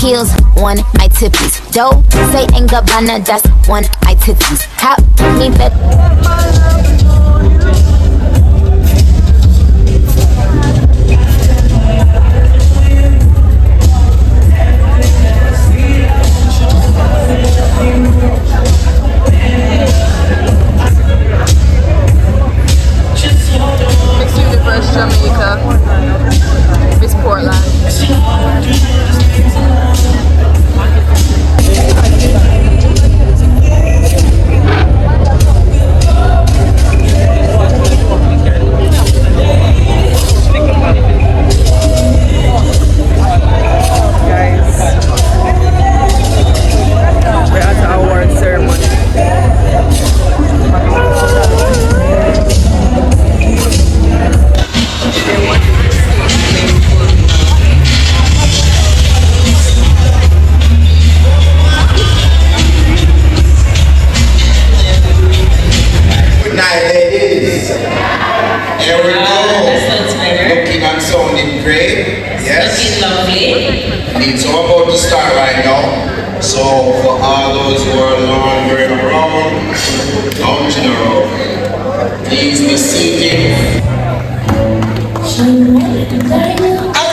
heels on my tippies. Dough, say ain't Gabbana, that's on my titties. How me that. Miss Universe Jamaica, Miss Portland. We're at our award ceremony. Good night, ladies. There we go. Looking and sounding great. Yes. So we're about to start right now. So for all those who are lounging around, please be seated. I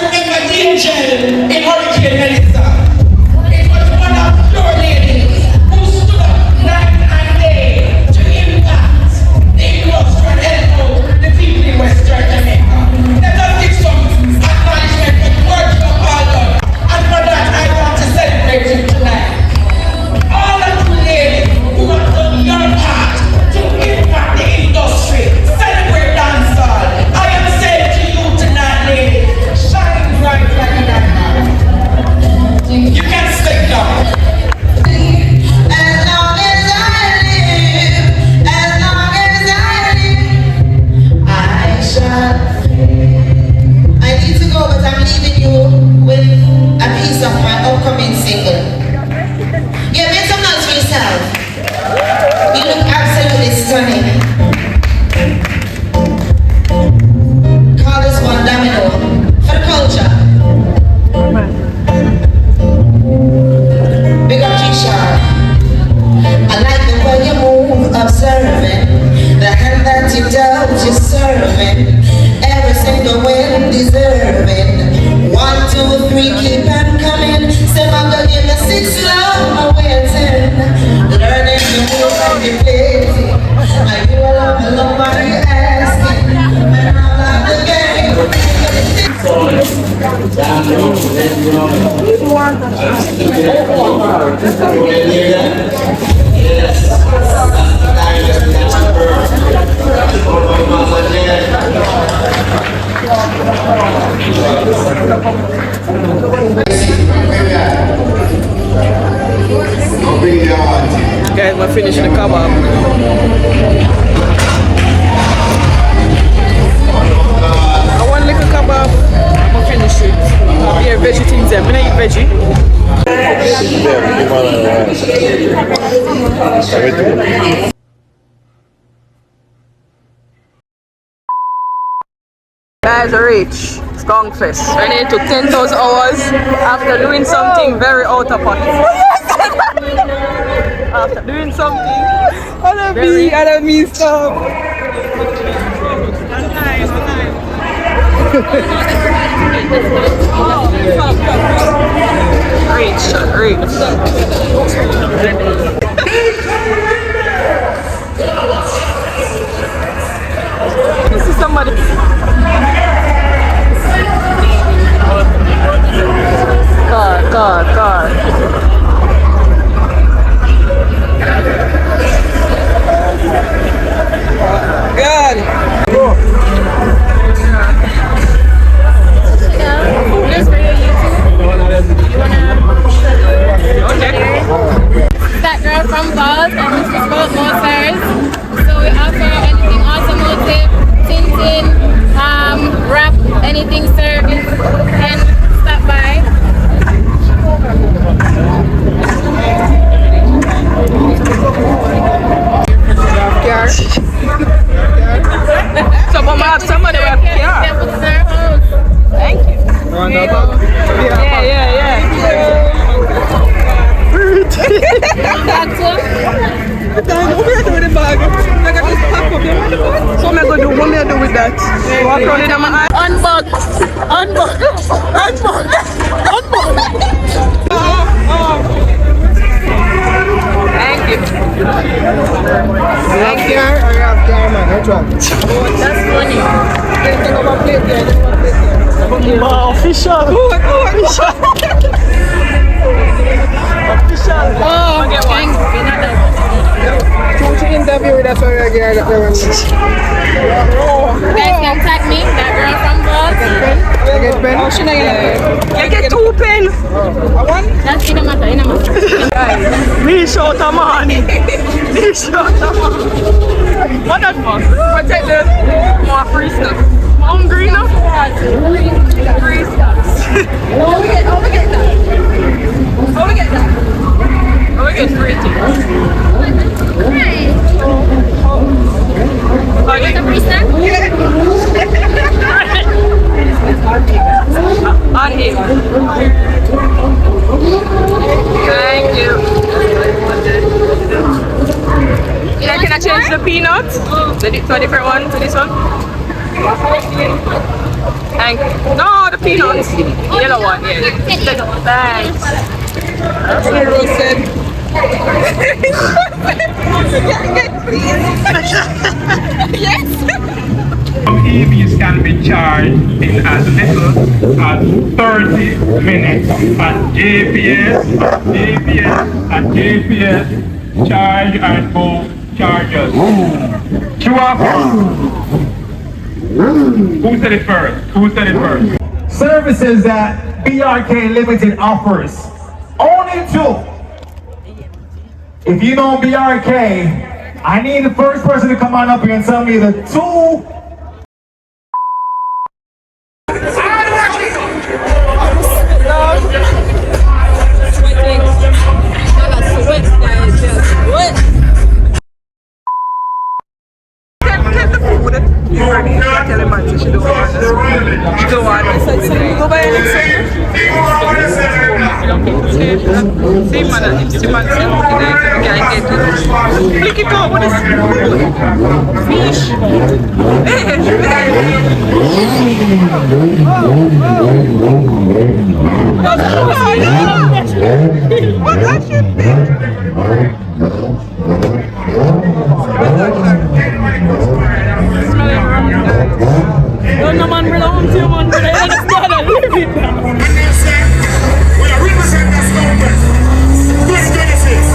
remember DJ in Hurricane Melissa. It was one of your ladies who stood up night and day to impact the industrial help out the people in Western Jamaica. Let us give some acknowledgement for the work you have all done. And for that, I want to celebrate you tonight. All of you ladies who have done your part to impact the industry, celebrate dancehall. I am saying to you tonight, ladies, shine bright like a diamond. You can stay down. As long as I live, as long as I live, I shall. I need to go, but I'm leaving you with a piece of my upcoming single. Yeah, make some noise for yourself. You look absolutely stunning. Call this one Domino for the culture. Big up G-Sharp. I like the way you move, observing the hand that you dealt, you're serving. Every single win deserving. 1, 2, 3, keep on coming. Say I'm gonna give you 6 love, I'm waiting. Learning to move and be playing. I do a love, nobody asking. And I'm like the game. Guys, we're finishing the kebab. I want like a kebab. I'm gonna finish it. Yeah, veggie things there. I'm gonna eat veggie. Guys, I reached Skunkfest. And it took 10,000 hours after doing something very out of pocket. After doing something. I don't mean stop. Reach. This is somebody. God. That girl from Balls and this is Boat Motors. So we offer anything automotive, tinting, wrap, anything service, and stop by. So I'm gonna have somebody with a car. Thank you. Yeah. What are you doing with the bag? I got this pack up here. So what am I going to do? What am I do with that? Walk around in my eye. Unbug. Thank you. Thank you. That's funny. Official. Oh, thanks. Don't interview with us girl. Guys can tag me, that girl from Buzz. Oh, she not you get 2 pens. That's in a matter. Me short of money. What that for? Protect the more free stuff. Hungry enough? Free stuff. How we get that? How we get free things? Want a free snack? On here. Thank you. Yeah, can I change the peanuts? To a different one, to this one? Thank you. No, the peanuts. Yellow one, yeah. Thanks. That's what Rose said. Yes. EVs can be charged in as little as 30 minutes. And GPS charge and both chargers. True or false? Who said it first? Services that BRK Limited offers. Only 2. If you know BRK, I need the first person to come on up here and tell me the 2. Look it up, what is fish? What that should be? No man belong to you, man, but I understand and live it now. And they say, we are representing the Skunkfest. This Genesis.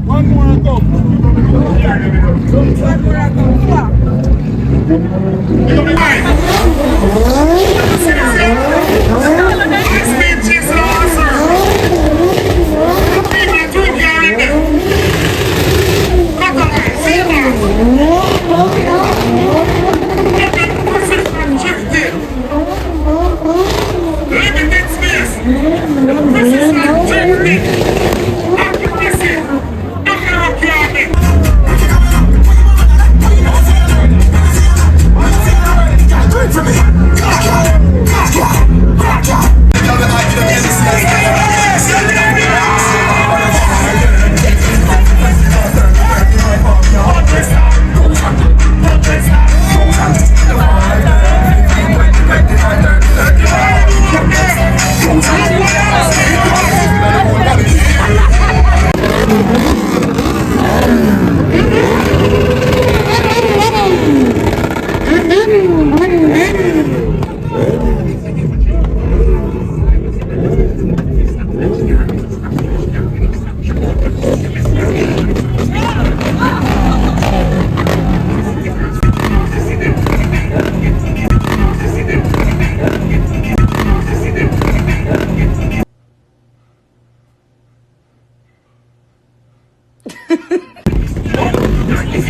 One more and go. Come on. Guys, we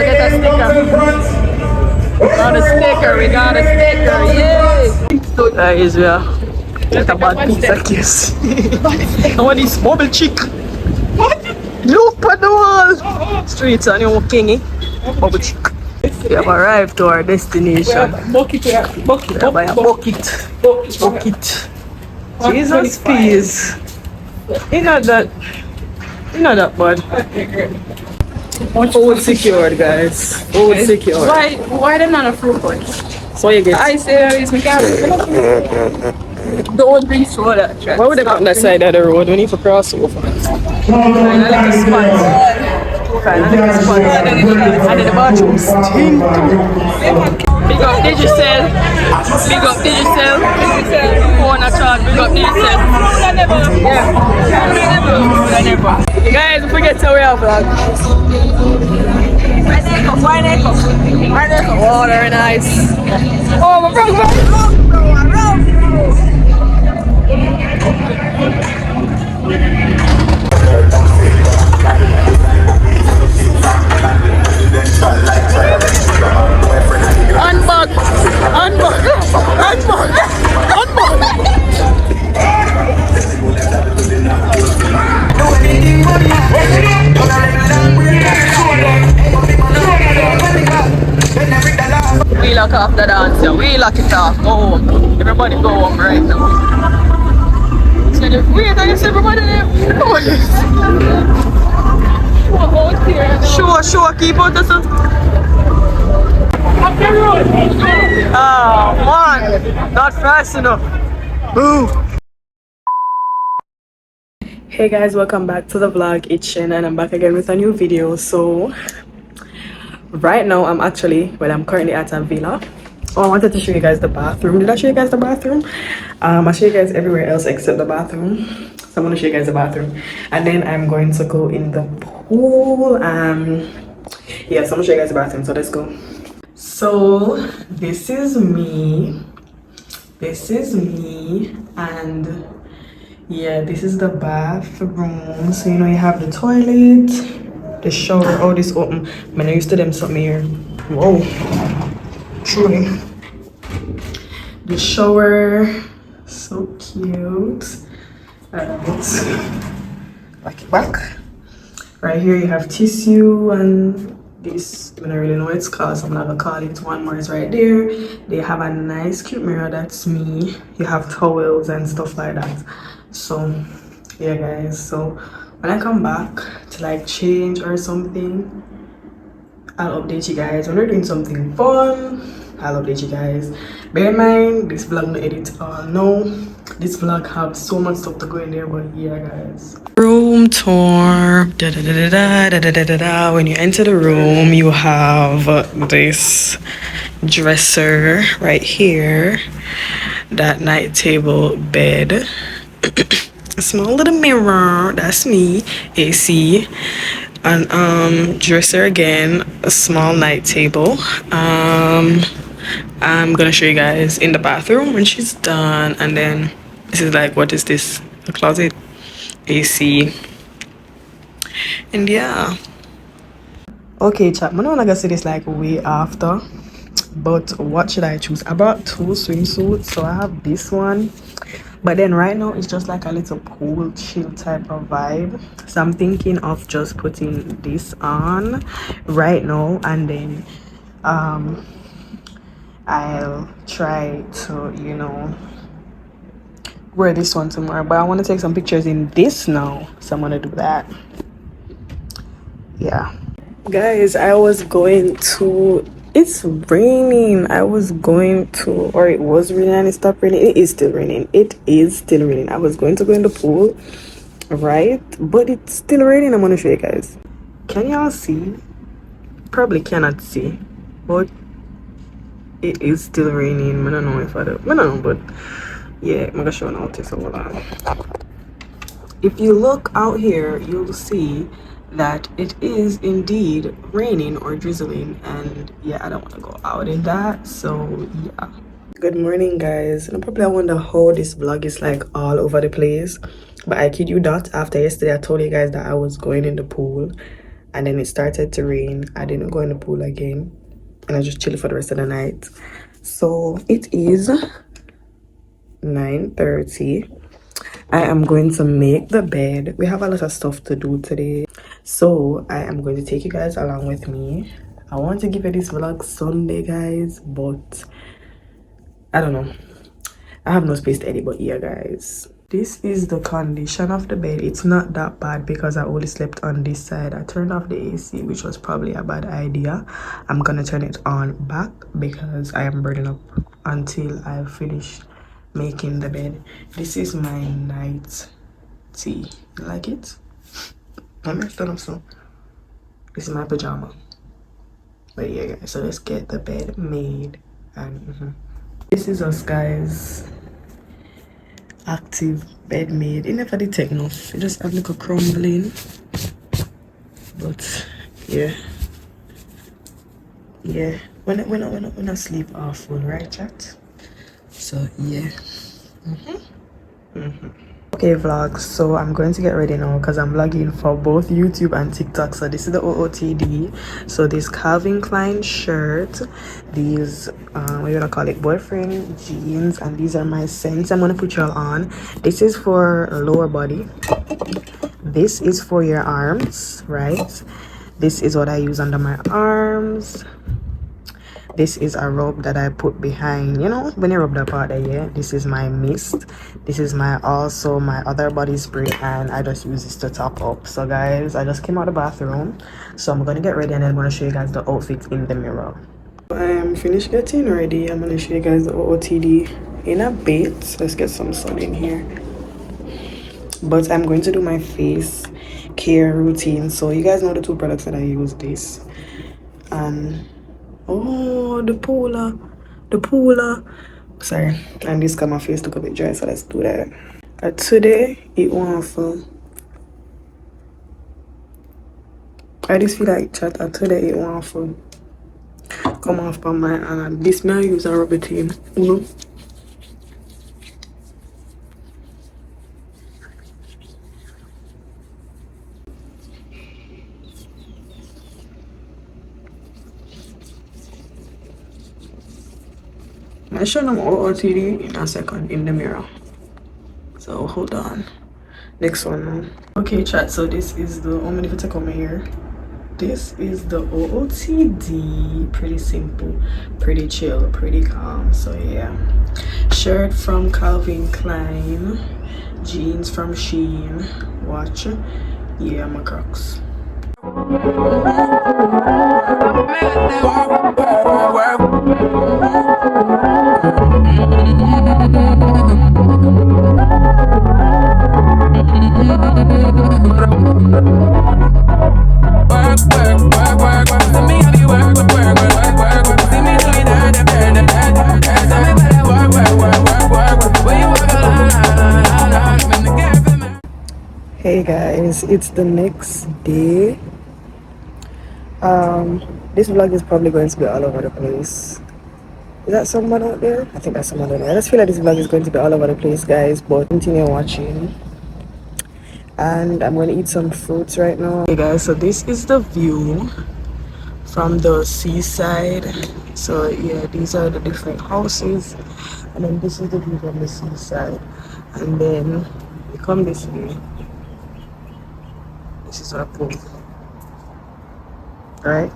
get a sticker. We got a sticker, yay! Guys, yeah. Get a bad piece of kiss. I want this bubble chick. What? Look at the wall. Streets and you're kingy. Bubble chick. We have arrived to our destination. Bucket. Jesus peas. It's not that bad. Food secured, guys. Food secured. Why them not a fruit punch? So you get. I say it's my don't bring soda. Why would they on that side of the road? We need to cross over. Find a little spot. And then the bathroom stink. Big up Digicel. Phone a charge. Big up Digicel. Yeah. Guys, don't forget to wear a vlog. Why they come? Oh, very nice. Oh, my brother. We lock off the dance, yeah. We lock it off. Go home. Everybody go home right now. So the wait, I see everybody there. Sure, keep out the sun. Oh man, not fast enough. Boo. Hey guys, welcome back to the vlog. It's Chen and I'm back again with a new video. So right now I'm currently at a villa. Oh, I wanted to show you guys the bathroom. Did I show you guys the bathroom? I show you guys everywhere else except the bathroom. So I'm gonna show you guys the bathroom and then I'm going to go in the pool. Yeah, so I'm gonna show you guys the bathroom, so let's go. So this is me, and yeah, this is the bathroom. So you know, you have the toilet, the shower. Oh, this open. Man, I used to them something here. Whoa, truly. The shower, so cute. Let's back it back. Right here you have tissue and this, I don't really know what it's called, so I'm not gonna call it. One more is right there. They have a nice cute mirror, that's me. You have towels and stuff like that. So yeah guys, so when I come back to like change or something, I'll update you guys. When we're doing something fun, I'll update you guys. Bear in mind, this vlog no edit all. No, this vlog have so much stuff to go in there, but yeah guys. Room tour. When you enter the room, you have this dresser right here, that night table, bed, a small little mirror, that's me, AC, and dresser again, a small night table. I'm gonna show you guys in the bathroom when she's done, and then this is like, what is this, a closet, AC, and yeah. Okay chat, I'm not gonna see this like way after, but what should I choose? I brought two swimsuits, so I have this one, but then right now it's just like a little pool chill type of vibe, so I'm thinking of just putting this on right now, and then I'll try to, you know, wear this one tomorrow, but I want to take some pictures in this now, so I'm gonna do that. Yeah guys, I was going to, it's raining, I was going to, or it was raining and it stopped raining. It is still raining. I was going to go in the pool, right, but it's still raining. I'm gonna show you guys. Can y'all see? Probably cannot see, but it is still raining. I don't know if I don't know, but yeah, I'm gonna show you now. So hold on. If you look out here, you'll see that it is indeed raining or drizzling, and yeah, I don't want to go out in that. So yeah. Good morning, guys. And probably I wonder how this vlog is like all over the place, but I kid you not, after yesterday I told you guys that I was going in the pool and then it started to rain. I didn't go in the pool again and I just chilled for the rest of the night. So it is 9:30. I am going to make the bed. We have a lot of stuff to do today, so I am going to take you guys along with me. I want to give you this vlog Sunday, guys, but I don't know, I have no space to edit. But yeah, guys, this is the condition of the bed. It's not that bad because I only slept on this side. I turned off the AC, which was probably a bad idea. I'm gonna turn it on back because I am burning up until I finish making the bed. This is my night tea. You like it? Let me stand up so. This is my pajama. But yeah, guys, so let's get the bed made. And this is us, guys. Active bed made. It never did take enough. It just have like a crumbling. But yeah. Yeah. When I sleep awful, right, chat? So yeah. Okay, vlogs, so I'm going to get ready now because I'm vlogging for both YouTube and TikTok. So this is the OOTD. So this Calvin Klein shirt, these what you gonna call it, boyfriend jeans, and these are my scents I'm gonna put y'all on. This is for lower body, this is for your arms, right? This is what I use under my arms. This is a rub that I put behind, you know, when you rub the part there. Yeah, this is my mist. This is my other body spray, and I just use this to top up. So guys, I just came out of the bathroom, so I'm gonna get ready and then I'm gonna show you guys the outfit in the mirror. I am finished getting ready. I'm gonna show you guys the OOTD in a bit. Let's get some sun in here. But I'm going to do my face care routine. So you guys know the two products that I use. This oh, the polar, sorry, and this got my face look a bit dry, so let's do that. Today it won't I just feel like chat today it won't come off by my this may I use a rubber team. I'll show them OOTD in a second in the mirror. So hold on. Next one now. Okay, chat. So this is the if you take out my hair. This is the OOTD. Pretty simple, pretty chill, pretty calm. So yeah. Shirt from Calvin Klein, jeans from Shein. Watch. Yeah, my Crocs. Hey guys, it's the next day. This vlog is probably going to be all over the place. Is that someone out there? I think that's someone out there. I just feel like this vlog is going to be all over the place, guys, but continue watching. And I'm going to eat some fruits right now. Hey guys, so this is the view from the seaside. So yeah, these are the different houses, and then this is the view from the seaside. And then we come this way. This is our pool. Right.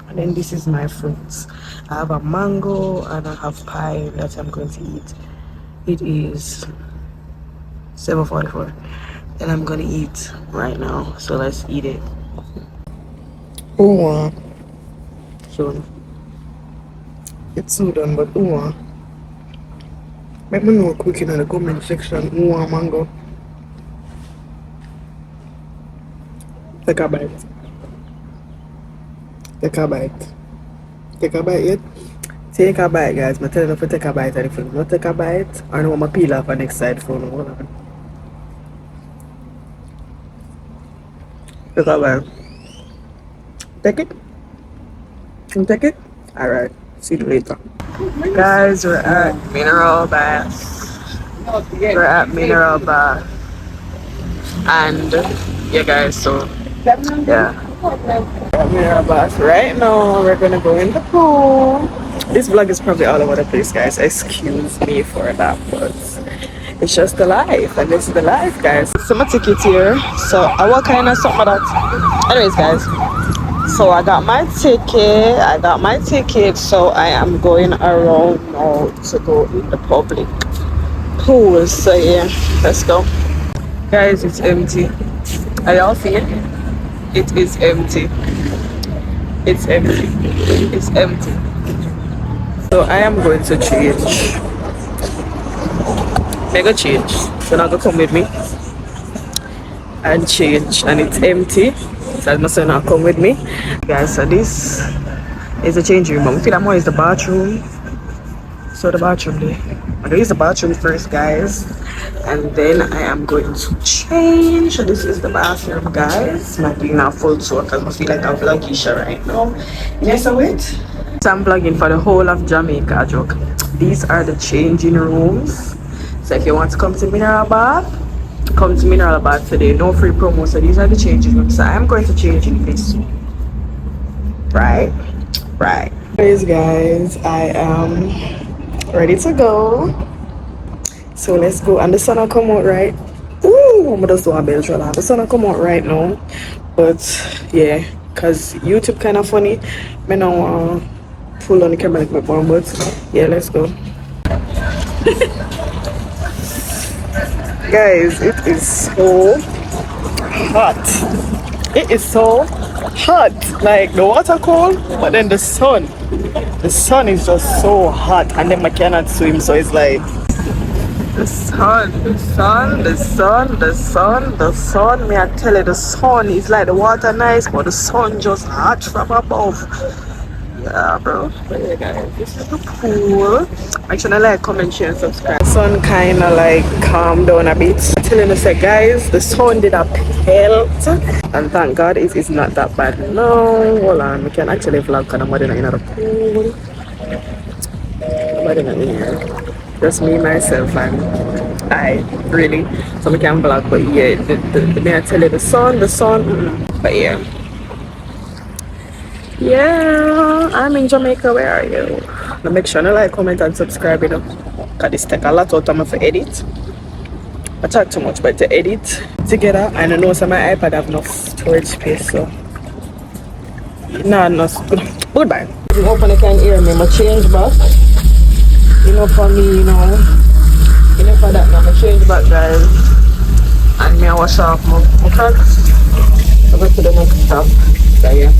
And then this is my fruits. I have a mango and I have pie that I'm going to eat. It is 7:44 and I'm gonna eat right now. So let's eat it. So it's so done, but let me know quick in the comment section who want mango. Take a bite. Take a bite yet? Take a bite, guys. I'm telling you to take a bite. And if you not take a bite, I know I'm going to peel off the next side for now. Look at that. Take it? Can you take it? Alright. See you later. Guys, we're at Mineral Bath. We're at Mineral Bath. And yeah guys, so yeah. Mineral Bath. Right now we're gonna go in the pool. This vlog is probably all over the place, guys. Excuse me for that, but it's just the life, and this is the life, guys. So my ticket here. So I what kind of something like that. Anyways, guys. So I got my ticket. So I am going around now to go in the public pool. So yeah, let's go. Guys, it's empty. Are y'all see it? It is empty. It's empty. It's empty. So I am going to change. Mega change. So now go come with me and change. And it's empty. So my son now come with me. Guys, so this is the changing room. I feel that more is the bathroom. So the bathroom there. I'm gonna use the bathroom first, guys. And then I am going to change. So this is the bathroom, guys. I'm not doing a full tour because I feel like I'm vlogish right now. Yes, I wait. So I'm vlogging for the whole of Jamaica, joke. These are the changing rooms. So if you want to come to Mineral Bath, come to Mineral Bath today. No free promo. So these are the changing rooms. So I'm going to change in this. Right. Anyways, guys, I am ready to go. So let's go. And the sun will come out right. Ooh, I'm just doing a belt roll. The sun will come out right now. But yeah, because YouTube kind of funny. I don't want to pull on the camera like my phone, but yeah, let's go. Guys, it is so hot. It is so hot. Like the water cold, but then the sun is just so hot, and then I cannot swim, so it's like the sun. Me I tell you, the sun is like the water nice, but the sun just hot from above. Yeah, bro. But yeah, guys, this is the pool. Make sure to like, comment, share, and subscribe. The sun kind of like calmed down a bit. I'm telling you, say, guys, the sun did a pelt, and thank God it is not that bad now. Hold on, we can actually vlog because nobody not in the pool. Nobody not in here. Just me, myself, and I really. So we can vlog, but yeah, may I tell you, the sun, but yeah. Yeah, I'm in Jamaica. Where are you? Now make sure to like, comment, and subscribe, you know, because this take a lot of time for edit. I talk too much, but to edit together, and I know some of my iPad have enough storage space, so no. Goodbye. If you open, you can hear me. I change back. You know, for me, you know for that now. I change back, guys, and me I wash off my clothes. I go to the next stop. So yeah.